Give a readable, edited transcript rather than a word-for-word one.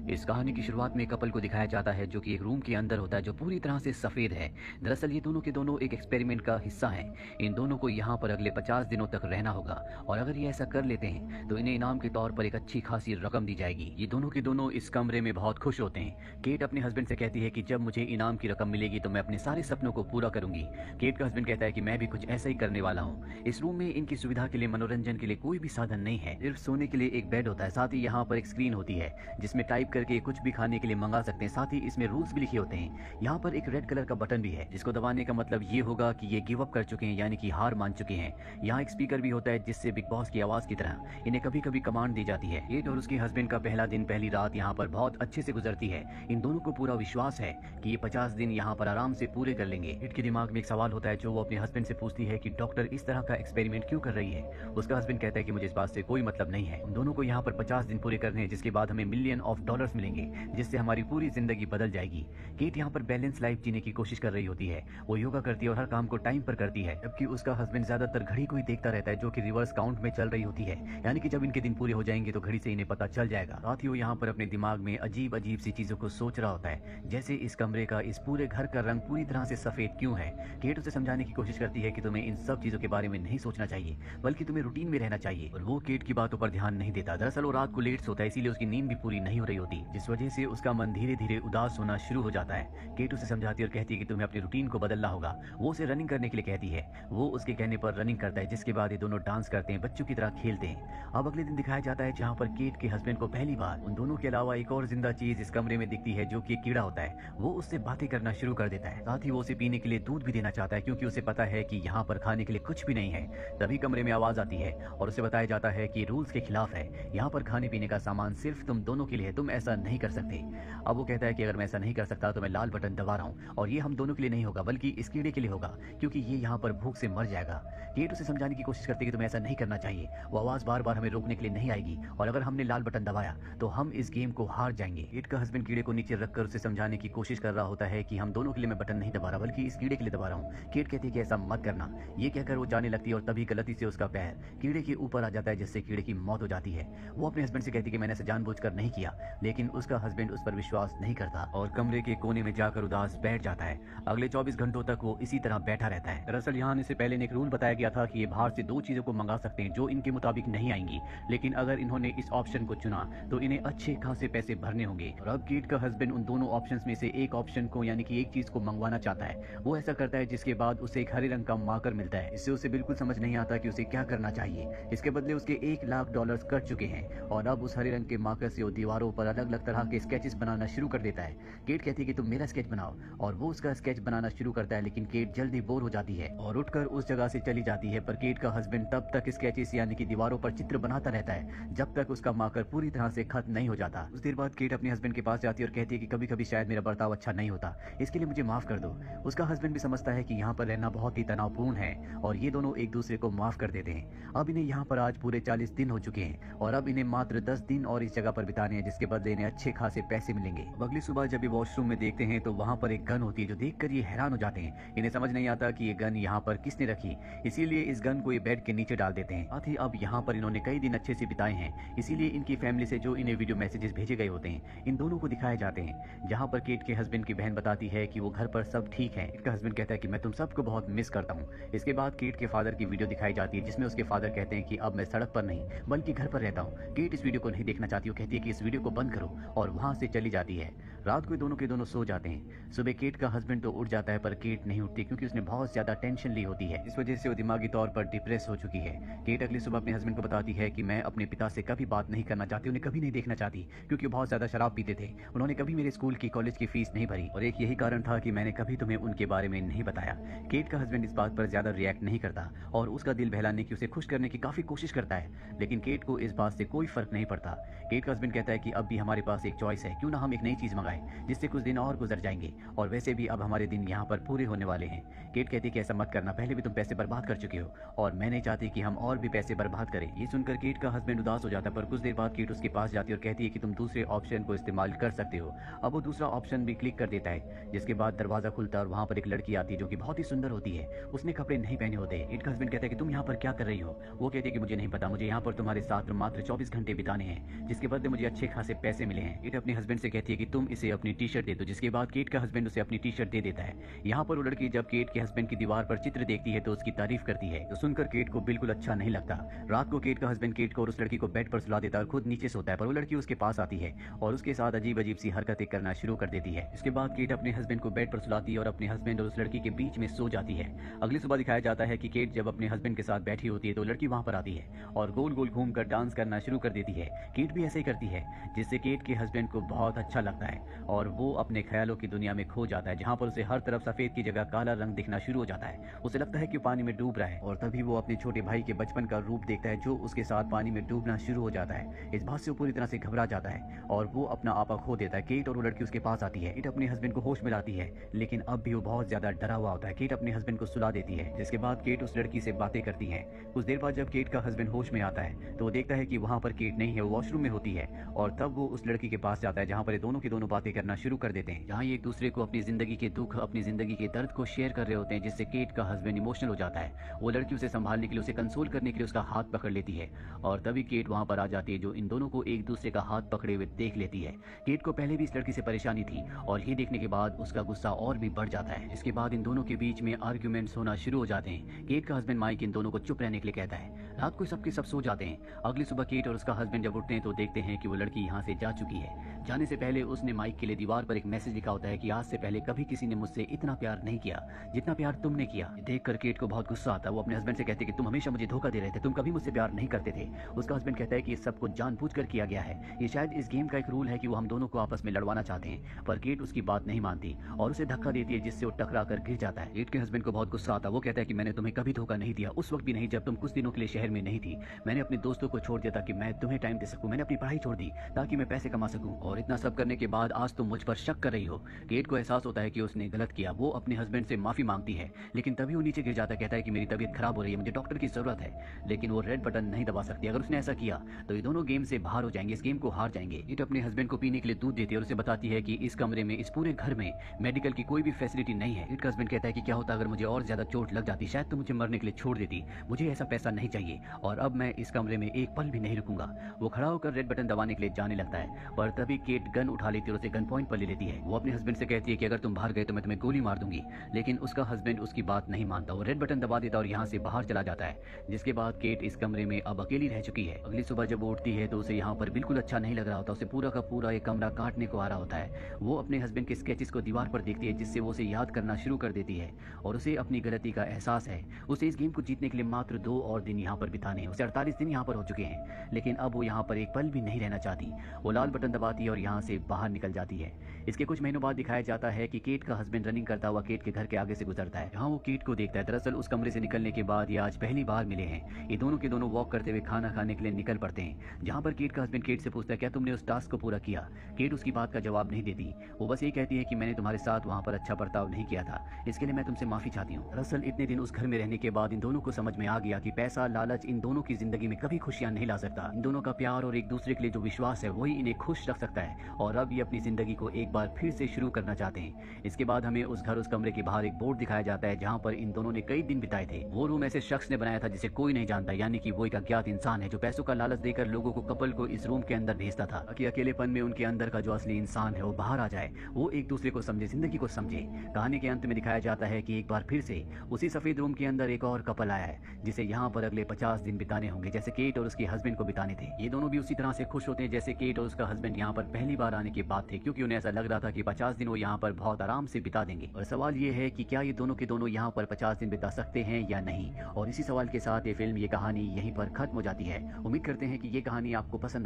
इस कहानी की शुरुआत में कपल को दिखाया जाता है जो कि एक रूम के अंदर होता है जो पूरी तरह से सफेद है। दरअसल ये दोनों के दोनों एक एक्सपेरिमेंट का हिस्सा हैं। इन दोनों को यहाँ पर अगले 50 दिनों तक रहना होगा और अगर ये ऐसा कर लेते हैं तो इन्हें इनाम के तौर पर एक अच्छी खासी रकम दी जाएगी। ये दोनों के दोनों इस कमरे में बहुत खुश होते हैं। केट अपने हस्बैंड से कहती है कि जब मुझे इनाम की रकम मिलेगी तो मैं अपने सारे सपनों को पूरा करूंगी। केट का हस्बैंड कहता है कि मैं भी कुछ ऐसा ही करने वाला हूँ। इस रूम में इनकी सुविधा के लिए मनोरंजन के लिए कोई भी साधन नहीं है, सिर्फ सोने के लिए एक बेड होता है। साथ ही यहाँ पर एक स्क्रीन होती है जिसमें टाइप करके कुछ भी खाने के लिए मंगा सकते हैं। साथ ही इसमें रूल्स भी लिखे होते हैं। यहाँ पर एक रेड कलर का बटन भी है जिसको दबाने का मतलब ये होगा कि ये गिव अप कर चुके हैं, यानी कि हार मान चुके हैं। यहाँ एक स्पीकर भी होता है जिससे बिग बॉस की आवाज की तरह इन्हें कभी कभी कमांड दी जाती है। केट और उसके हस्बैंड का पहला दिन पहली रात यहाँ पर बहुत अच्छे से गुजरती है। इन दोनों को पूरा विश्वास है कि ये 50 दिन यहाँ पर आराम से पूरे कर लेंगे। केट के दिमाग में एक सवाल होता है जो वो अपने हस्बैंड से पूछती है कि डॉक्टर इस तरह का एक्सपेरिमेंट क्यों कर रही है। उसका हस्बैंड कहता है कि मुझे इस बात से कोई मतलब नहीं है, उन दोनों को यहाँ पर 50 दिन पूरे करने हैं जिसके बाद हमें $1,000,000 मिलेंगे जिससे हमारी पूरी जिंदगी बदल जाएगी। केट यहाँ पर बैलेंस लाइफ जीने की कोशिश कर रही होती है। वो योगा करती है और हर काम को टाइम पर करती है, जबकि उसका हस्बैंड ज्यादातर घड़ी को ही देखता रहता है जो कि रिवर्स काउंट में चल रही होती है, यानी कि जब इनके दिन पूरे हो जाएंगे तो घड़ी से इन्हें पता चल जाएगा। साथ ही वो यहाँ पर अपने दिमाग में अजीब अजीब सी चीजों को सोच रहा होता है, जैसे इस कमरे का, इस पूरे घर का रंग पूरी तरह से सफेद क्यों है। केट उसे समझाने की कोशिश करती है कि तुम्हें इन सब चीजों के बारे में नहीं सोचना चाहिए बल्कि तुम्हें रूटीन में रहना चाहिए, और वो केट की बातों पर ध्यान नहीं देता। दरअसल वो रात को लेट सोता है, इसीलिए उसकी नींद भी पूरी नहीं हो रही होती, जिस वजह से उसका मन धीरे धीरे उदास होना शुरू हो जाता है। केट उसे समझाती और कहती है कि तुम्हें अपनी रूटीन को बदलना होगा। वो उसे रनिंग करने के लिए कहती है। वो उसके कहने पर रनिंग करता है, जिसके बाद ये दोनों डांस करते हैं, बच्चों की तरह खेलते हैं। अब अगले दिन दिखाया जाता है जहाँ पर केट के हस्बैंड को पहली बार उन दोनों के अलावा एक और जिंदा चीज इस कमरे में दिखती है जो कि एक कीड़ा होता है। वो उससे बातें करना शुरू कर देता है। साथ ही वो उसे पीने के लिए दूध भी देना चाहता है क्योंकि उसे पता है कि यहाँ पर खाने के लिए कुछ भी नहीं है। तभी कमरे में आवाज आती है और उसे बताया जाता है कि रूल्स के खिलाफ है, यहाँ पर खाने पीने का सामान सिर्फ तुम दोनों के लिए है, तुम ऐसा नहीं कर सकते। अब वो कहता है कि अगर मैं ऐसा नहीं कर सकता तो मैं लाल बटन दबा रहा हूँ और ये हम दोनों के लिए नहीं होगा बल्कि इस कीड़े के लिए होगा क्योंकि ये यहाँ पर भूख से मर जाएगा। केट उसे समझाने की कोशिश करती है कि तुम्हें ऐसा नहीं करना चाहिए, वो आवाज बार बार हमें रोकने के लिए नहीं आएगी और अगर हमने लाल बटन दबाया तो हम इस गेम को हार जाएंगे। केट का हस्बैंड कीड़े को नीचे रखकर उसे समझाने की कोशिश कर रहा होता है कि हम दोनों के लिए मैं बटन नहीं दबा रहा बल्कि इस कीड़े के लिए दबा रहा हूँ। केट कहती है कि ऐसा मत करना। ये कहकर वो जाने लगती है और तभी गलती से उसका पैर कीड़े के ऊपर आ जाता है जिससे कीड़े की मौत हो जाती है। वो अपने हस्बैंड से कहती है कि मैंने ऐसा जानबूझकर नहीं किया, लेकिन उसका हस्बैंड उस पर विश्वास नहीं करता और कमरे के कोने में जाकर उदास बैठ जाता है। अगले 24 घंटों तक वो इसी तरह बैठा रहता है। दरअसल यहाँ आने से पहले एक रूल बताया गया था कि ये बाहर से 2 चीजों को मंगा सकते हैं जो इनके मुताबिक नहीं आएंगी, लेकिन अगर इन्होंने इस ऑप्शन को चुना तो इन्हें अच्छे खासे पैसे भरने होंगे। और अब केट का हस्बैंड उन दोनों ऑप्शंस में से एक ऑप्शन को, यानी कि एक चीज को मंगवाना चाहता है। वो ऐसा करता है जिसके बाद उसे एक हरे रंग का मार्कर मिलता है। इससे उसे बिल्कुल समझ नहीं आता कि उसे क्या करना चाहिए। इसके बदले उसके $1,00,000 कट चुके हैं और अब उस हरे रंग के मार्कर से वो दीवारों पर अलग अलग तरह के स्केचेस बनाना शुरू कर देता है। केट कहती है कि तुम मेरा स्केच बनाओ और वो उसका स्केच बनाना शुरू करता है, लेकिन केट जल्दी बोर हो जाती है और उठकर उस जगह से चली जाती है। पर केट का हस्बैंड तब तक स्केचेस यानी कि दीवारों पर चित्र बनाता रहता है जब तक उसका मार्कर पूरी तरह से खत्म नहीं हो जाता। कुछ देर बाद केट अपने हस्बैंड के पास जाती है और कहती है कि कभी कभी शायद मेरा बर्ताव अच्छा नहीं होता, इसके लिए मुझे माफ कर दो। उसका हस्बैंड भी समझता है कि यहाँ पर रहना बहुत ही तनावपूर्ण है और ये दोनों एक दूसरे को माफ कर देते हैं। अब इन्हें यहाँ पर आज पूरे 40 दिन हो चुके हैं और अब इन्हें मात्र 10 दिन और इस जगह पर बिताने हैं जिसके बदले इन्हें अच्छे खासे पैसे मिलेंगे। अगली सुबह जब ये वॉशरूम में देखते हैं तो वहाँ पर एक गन होती है जो देखकर ये हैरान हो जाते हैं। इन्हें समझ नहीं आता कि ये गन यहाँ पर किसने रखी, इसीलिए इस गन को ये बेड के नीचे डाल देते हैं। साथ ही अब यहाँ पर इन्होंने कई दिन अच्छे से बिताए हैं, इसीलिए इनकी फैमिली से जो इन्हें वीडियो मैसेजेस भेजे गए होते हैं इन दोनों को दिखाए जाते हैं, जहाँ पर केट के हस्बैंड की बहन बताती है कि वो घर पर सब ठीक है। केट का हस्बैंड कहता है कि मैं तुम सबको बहुत मिस करता हूँ। इसके बाद केट के फादर की वीडियो दिखाई जाती है जिसमें उसके फादर कहते हैं कि अब मैं सड़क पर नहीं बल्कि घर पर रहता हूँ। केट इस वीडियो को नहीं देखना चाहती, वो कहती है कि इस वीडियो को बंद करो और वहाँ से चली जाती है। रात को दोनों के दोनों सो जाते हैं। सुबह केट का हस्बैंड तो उठ जाता है पर केट नहीं उठती क्योंकि उसने बहुत ज्यादा टेंशन ली होती है। इस वजह से वो दिमागी तौर पर डिप्रेस हो चुकी है। केट अगली सुबह अपने हस्बैंड को बताती है कि मैं अपने पिता से कभी बात नहीं करना चाहती, उन्हें कभी नहीं देखना चाहती क्योंकि वो बहुत ज्यादा शराब पीते थे। उन्होंने कभी मेरे स्कूल की कॉलेज की फीस नहीं भरी और एक यही कारण था कि मैंने कभी तुम्हें उनके बारे में नहीं बताया। केट का हस्बैंड इस बात पर ज्यादा रिएक्ट नहीं करता और उसका दिल बहलाने की, उसे खुश करने की काफी कोशिश करता है, लेकिन केट को इस बात से कोई फर्क नहीं पड़ता। केट का हस्बैंड कहता है कि अब भी हमारे पास एक चॉइस है, क्यों ना हम एक नई चीज मंगाए। है, जिससे कुछ दिन और गुजर जाएंगे और वैसे भी अब हमारे दिन यहाँ पर पूरे होने वाले हैं। केट कहती कि ऐसा मत करना, पहले भी तुम पैसे बर्बाद कर चुके हो और मैं नहीं चाहती कि हम और भी पैसे बर्बाद करें। ये सुनकर केट का हस्बैंड उदास हो जाता है, पर कुछ देर बाद केट उसके पास जाती है और कहती है कि तुम दूसरे ऑप्शन को इस्तेमाल कर सकते हो। अब वो दूसरा ऑप्शन भी क्लिक कर देता है, जिसके बाद दरवाजा खुलता है और वहाँ पर एक लड़की आती है जो कि बहुत ही सुंदर होती है। उसने कपड़े नहीं पहने होते। केट का हस्बैंड कहता है कि तुम यहाँ पर क्या कर रही हो। वो कहती है कि मुझे नहीं पता, मुझे यहाँ पर तुम्हारे साथ मात्र 24 घंटे बिताने हैं, जिसके बदले मुझे अच्छे खासे पैसे मिले हैं। केट अपने हस्बैंड से कहती है कि तुम इसे अपनी टी शर्ट दे दो, जिसके बाद केट का हस्बैंड उसे अपनी टी शर्ट दे देता है। यहाँ पर वो लड़की जब केट के हस्बैंड की दीवार पर चित्र देखती है तो उसकी तारीफ करती है, तो सुनकर केट को बिल्कुल अच्छा नहीं लगता। रात को केट का हस्बैंड केट को और उस लड़की को बेड पर सुला देता है और खुद नीचे सोता है, पर वो लड़की उसके पास आती है और उसके साथ अजीब अजीब सी हरकतें करना शुरू कर देती है। इसके बाद केट अपने हस्बैंड को बेड पर सुलाती है और अपने हस्बैंड और उस लड़की के बीच में सो जाती है। अगली सुबह दिखाया जाता है कि केट जब अपने हस्बैंड के साथ बैठी होती है तो लड़की वहां पर आती है और गोल गोल घूमकर डांस करना शुरू कर देती है। केट भी ऐसे ही करती है, जिससे केट के हस्बैंड को बहुत अच्छा लगता है और वो अपने ख्यालों की दुनिया में खो जाता है, जहां पर उसे हर तरफ सफेद की जगह काला रंग दिखना शुरू हो जाता है। उसे लगता है कि पानी में डूब रहा है और तभी वो अपने छोटे भाई के बचपन का रूप देखता है जो उसके साथ पानी में डूबना शुरू हो जाता है। इस बात से वो पूरी तरह से घबरा जाता है और वो अपना आपा खो देता है। केट और वो लड़की उसके पास आती है। केट अपने हस्बैंड को होश में लाती है, लेकिन अब भी वो बहुत ज्यादा डरा हुआ होता है। केट अपने हस्बैंड को सुला देती है, जिसके बाद केट उस लड़की से बातें करती है। कुछ देर बाद जब केट का हस्बैंड होश में आता है तो वो देखता है कि वहां पर केट नहीं है, वो वॉशरूम में होती है और तब वो उस लड़की के पास जाता है जहां पर ये दोनों की दोनों बातें करना शुरू कर देते हैं, जहां ये एक दूसरे को अपनी जिंदगी के दुख, अपनी जिंदगी के दर्द को शेयर कर रहे होते हैं, जिससे केट का हस्बैंड इमोशनल हो जाता है। वो लड़की उसे संभालने के लिए, उसे कंसोल करने के लिए उसका हाथ पकड़ लेती है और तभी केट वहां पर आ जाती है जो इन दोनों को एक दूसरे का हाथ पकड़े हुए देख लेती है। केट को पहले भी इस लड़की से परेशानी थी और ये देखने के बाद उसका गुस्सा और भी बढ़ जाता है। इसके बाद इन दोनों के बीच में आर्ग्यूमेंट्स होना शुरू हो जाते हैं। केट का हस्बैंड माइक इन दोनों को चुप रहने के लिए कहता है। रात को सबके सब सो जाते हैं। अगली सुबह केट और उसका हस्बैंड जब उठते हैं तो देखते हैं कि वो लड़की यहाँ से जा चुकी है। जाने से पहले उसने माइक के लिए दीवार पर एक मैसेज लिखा होता है कि आज से पहले कभी किसी ने मुझसे इतना प्यार नहीं किया जितना प्यार तुमने किया। देखकर केट को बहुत गुस्सा आता है। वो अपने हस्बैंड से कहती है कि तुम हमेशा मुझे धोखा दे रहे थे, तुम कभी मुझसे प्यार नहीं करते थे। उसका हस्बैंड कहता है कि ये सब कुछ जानबूझकर किया गया है, ये शायद इस गेम का एक रूल है कि वो हम दोनों को आपस में लड़वाना चाहते हैं। पर केट उसकी बात नहीं मानती और उसे धक्का देती है, जिससे वो टकरा कर गिर जाता है। केट के हस्बैंड को बहुत गुस्सा आता है। वो कहता है कि मैंने तुम्हें कभी धोखा नहीं दिया, उस वक्त भी नहीं जब तुम कुछ दिनों के लिए शहर में नहीं थी। मैंने अपने दोस्तों को छोड़ दिया ताकि मैं तुम्हें टाइम दे सकूं, मैंने अपनी पढ़ाई छोड़ दी ताकि मैं पैसे कमा सकूं, और इतना सब करने के बाद आज तुम मुझ पर शक कर रही हो। केट को एहसास होता है कि उसने गलत किया। वो अपने हस्बैंड से माफी मांगती है, लेकिन तभी वो नीचे गिर जाता है। कहता है कि मेरी तबीयत खराब हो रही है, मुझे डॉक्टर की जरूरत है, लेकिन वो रेड बटन नहीं दबा सकती। अगर उसने ऐसा किया तो ये दोनों गेम से बाहर हो जाएंगे, इस गेम को हार जाएंगे। केट अपने हस्बैंड को पीने के लिए दूध देती है और उसे बताती है कि इस कमरे में, इस पूरे घर में मेडिकल की कोई भी फैसिलिटी नहीं है। केट का हस्बैंड कहता है कि क्या होता अगर मुझे और ज्यादा चोट लग जाती, शायद तो मुझे मरने के लिए छोड़ देती। मुझे ऐसा पैसा नहीं चाहिए और अब मैं इस कमरे में एक पल भी नहीं रुकूंगा। वो खड़ा होकर रेड बटन दबाने के लिए जाने लगता है, पर तभी केट गन उठा लेती है और उसे गन पॉइंट पर ले लेती है। वो अपने हस्बैंड से कहती है कि अगर तुम बाहर गए तो मैं तुम्हें गोली मार दूंगी, लेकिन उसका हस्बैंड उसकी बात नहीं मानता। वो रेड बटन दबा देता और यहाँ से बाहर चला जाता है, जिसके बाद केट इस कमरे में अब अकेली रह चुकी है। अगली सुबह जब वो उठती है तो उसे यहाँ पर बिल्कुल अच्छा नहीं लग रहा होता। उसे पूरा का पूरा एक कमरा काटने को आ रहा होता है। वो अपने हस्बैंड के स्केचेस को दीवार पर देखती है, जिससे वो उसे याद करना शुरू कर देती है और उसे अपनी गलती का एहसास है। उसे इस गेम को जीतने के लिए मात्र 2 और दिन यहाँ पर बिताने हैं। उसे 48 दिन यहाँ पर हो चुके हैं, लेकिन अब वो यहाँ पर एक पल भी नहीं रहना चाहती। वो लाल बटन दबाती है और यहाँ से बाहर निकल जाती है। इसके कुछ महीनों बाद दिखाया जाता है कि केट का हस्बैंड रनिंग करता हुआ केट के घर के आगे से गुजरता है, जहाँ वो केट को देखता है। दरअसल उस कमरे से निकलने के बाद ये आज पहली बार मिले हैं। ये दोनों के दोनों वॉक करते हुए खाना खाने के लिए निकल पड़ते हैं, जहाँ पर केट का हस्बैंड केट से पूछता है क्या तुमने उस टास्क को पूरा किया। केट उसकी बात का जवाब नहीं देती। वो बस ये कहती है कि मैंने तुम्हारे साथ वहाँ पर अच्छा बर्ताव नहीं किया था, इसके लिए मैं तुमसे माफी चाहती हूँ। दरअसल इतने दिन उस घर में रहने के बाद इन दोनों को समझ में आ गया कि पैसा, लालच इन दोनों की जिंदगी में कभी खुशियां नहीं ला सकता। इन दोनों का प्यार और एक दूसरे के लिए जो विश्वास है वही इन्हें खुश रख सकता है, और अब ये अपनी जिंदगी को एक बार फिर से शुरू करना चाहते हैं। इसके बाद हमें उस कमरे के बाहर एक बोर्ड दिखाया जाता है, जहाँ पर इन दोनों ने कई दिन बिताए थे। वो रूम ऐसे शख्स ने बनाया था जिसे कोई नहीं जानता, यानी कि वो एक अज्ञात इंसान है जो पैसों का लालच देकर लोगों को, कपल को इस रूम के अंदर भेजता था ताकि अकेलेपन में उनके अंदर का जो असली इंसान है वो बाहर आ जाए, वो एक दूसरे को समझे, जिंदगी को समझे। कहानी के अंत में दिखाया जाता है कि एक बार फिर से उसी सफेद रूम के अंदर एक और कपल आया है, जिसे यहाँ पर अगले 50 दिन बिताने होंगे, जैसे केट और उसके हस्बैंड को बिताने थे। ये दोनों भी उसी तरह से खुश होते हैं जैसे केट और उसका हस्बैंड यहाँ पर पहली बार आने के बाद थे, क्योंकि उन्हें ऐसा लग रहा था कि 50 दिन वो यहाँ पर बहुत आराम से बिता देंगे। और सवाल ये है कि क्या ये दोनों के दोनों यहाँ पर 50 दिन बिता सकते हैं या नहीं। और इसी सवाल के साथ ये फिल्म, ये कहानी यहीं पर खत्म हो जाती है। उम्मीद करते हैं कि ये कहानी आपको पसंद